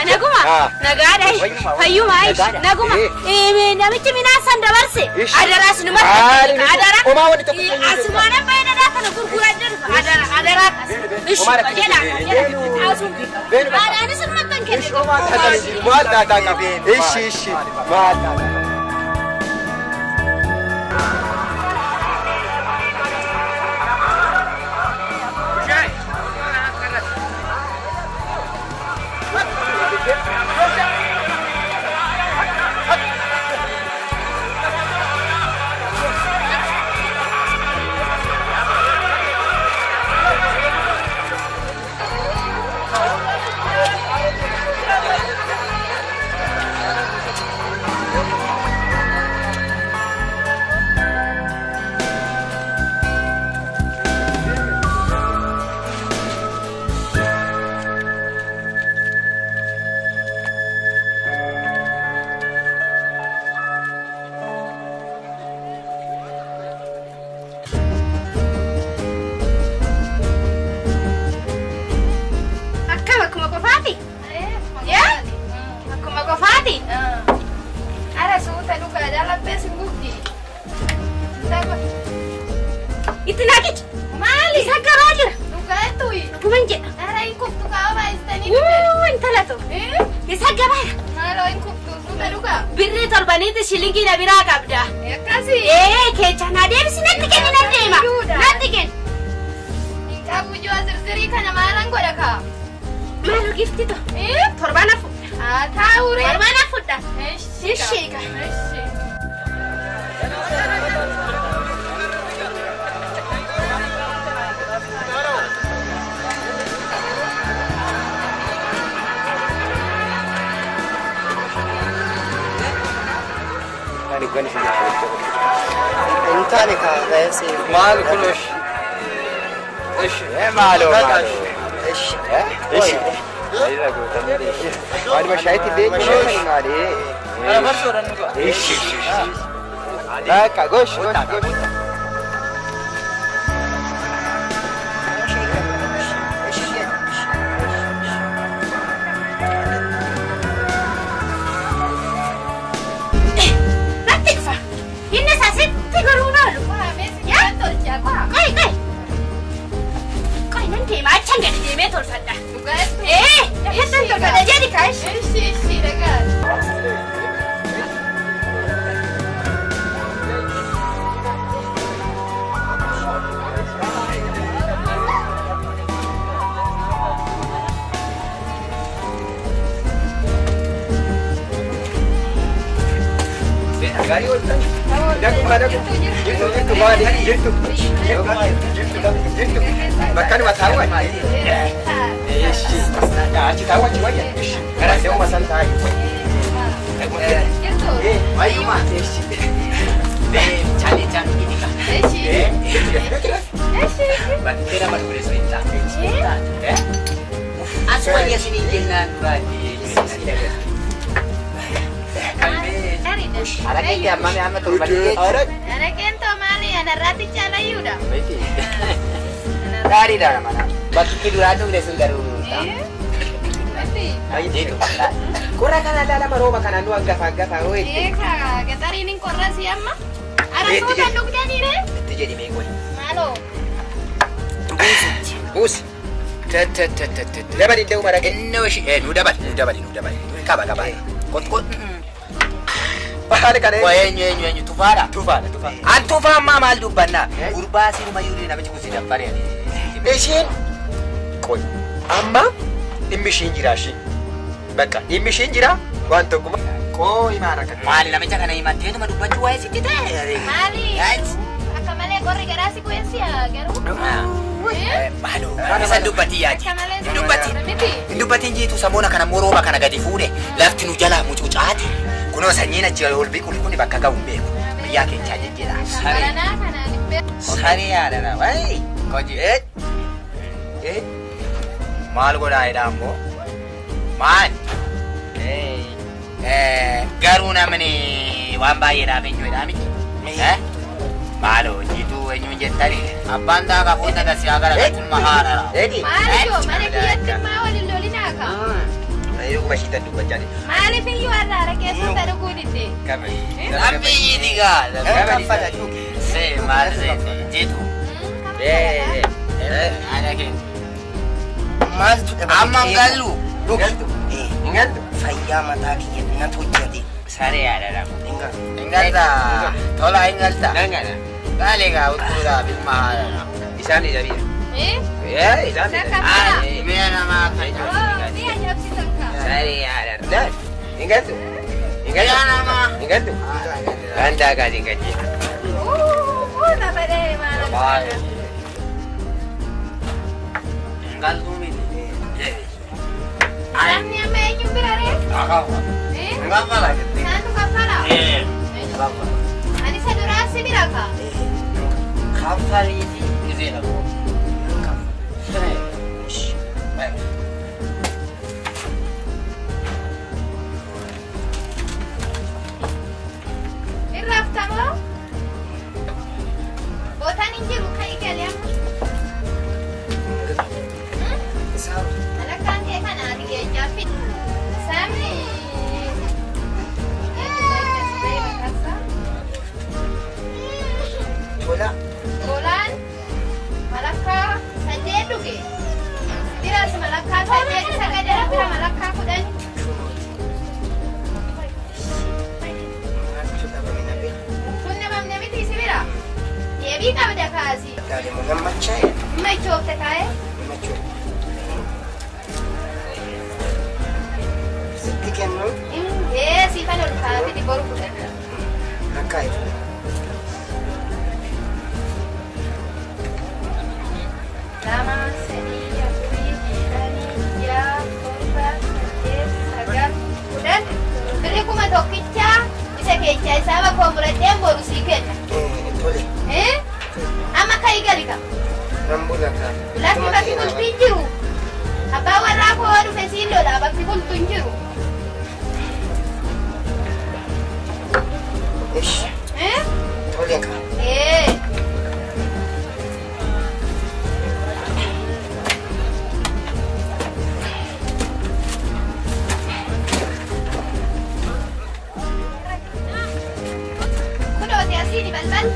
Naguma, nagada, fayyuma, naguma. Namichi minaasan dabarse. Adaras numa. Adara. Asumana bayna kana gurguradde. Adara. Ish. Jeda. Asum. Adani sunmatan kenne. Mata ta ka. Ish. Mata. Shilingi na bira kabda. Kasi. Kecha na deebisi natti kenni na deema. Natti kenni. Inka bujua zirziri kana maalan godha ka. Maalo gifti to. Torbana fudha. Taa'ure. Torbana fudha. Eshi ka. Eshi. انت يا سيف مال كلش ايش ماله ايش ايش ايوه قلت ايش بعد ما شايتي بيك مالي انا برشور انه ايش لا كاغوش Makan masawan. Aci tahu aci wajah. Karena saya mau masak tahu. Ayo mah. Cari ini kan. Bantera baru boleh cerita. Aswanya sini jangan bagi. Anak ini ama tu balik. Anak itu mana? Anak rati cala yuda. Baik. Dari dah mana? Bagi tidur aja udah sunggaru. Baik itu. Kurang kan ada maroba kan anu agak-agak tahu itu. Kak, kita ini korang siapa? Ada sudah duk jadi deh. Itu jadi minggu. Malu. Bus. Dapat itu mana? Nu dapat. Kabar. Kot. Bahari kan? Nyu tufara. Antufa mama dubana. Urba si rumah yuri nama cukup sidang pare ni. Esin. Koi. Amma immishin jirashi. Baka immishin jira. Wanto kuma. Koi mana kan? Mali nama cakap nama iman dia tu madu baju ayah situ deh. Mali. Akamale korang garasi kau yang sia, garu. Malu. Bisa dubati aja. Dubati je tu samona kana moroba kana gadi fude. Lafti nu jala mucucati. Kuno sanyina jala ulbi kulikuni bakka gaumbe. Yake chaje jela. Sari ada na, wai. Koji mal goda idambo. Man. Garu namani wamba ira benjo idami. Malu jitu eenyuun jettani abbaan daakaa fuuta dasii agara gachuun haadha. Eegi. Maaliifoo mana kiyyatti maa waliin lolinaa ka? Ayo mashitan dubbachaa jira. Maaliif iyyuu har'aara keessatti dhuguu didde? Abbii digaa. Kaffala dhugi. See maal jitu. Ana kee. Maaltu dhabame? Amma gallu. Ingaltu. Fayyaa mataa kiyya natu hojjate. Saree yaadadha. Ingalta. Tola ingalta. Gaaligaa uttuudhaa bilma haadha. Isaan ija biyya. Isaan ija. Mi'a namaa kan Mi'a jabsisan ka? saree yaadadha. Ingaltu. Mi'a namaa. Ingaltu. Kan daagaa dingaji. Nama dee maala. Ingaltu miti. Namni amma eenyuun bira ree? Akafa. Kaffala jettee. Naannu kaffala? Kaffala. Ani isa duraa si bira ka? Kaffaliiti. Isee dhaqoo. Irraaftamoo? Bootaan hin jiru ka'ii galee amma? Alakkaan kee kana ati geenyaa fi sabni Tola. Tolaan malakkaa saddeet dhuge. Biras malakkaa saddeet isa gadara bira malakkaa kudhan. Maaltu dhabame na bira? Kun namamne miti si bira? Deebii qabda kaasi. Daadhimu gammachaa'e. Machoofte taa'ee. Machuudha. Sitti kennu Siifan ol kaa'aati boru fudhadha. akka ifu. Lama, sadii, afurii, shanii, ja'a, torba, saddeet, sagal, kudhan. Birri kuma tokkichaa isa keechaa isaa bakkoo muradheen boru sii kenna. Tole. Amma ka'ii gali ka. Nan bula ka. Lafti bakki bultu hin jiru. Abbaan warraa koo dhufe siin lola bakki bultu hin jiru. Ish. Tole ka. Kunooti asii di balbal.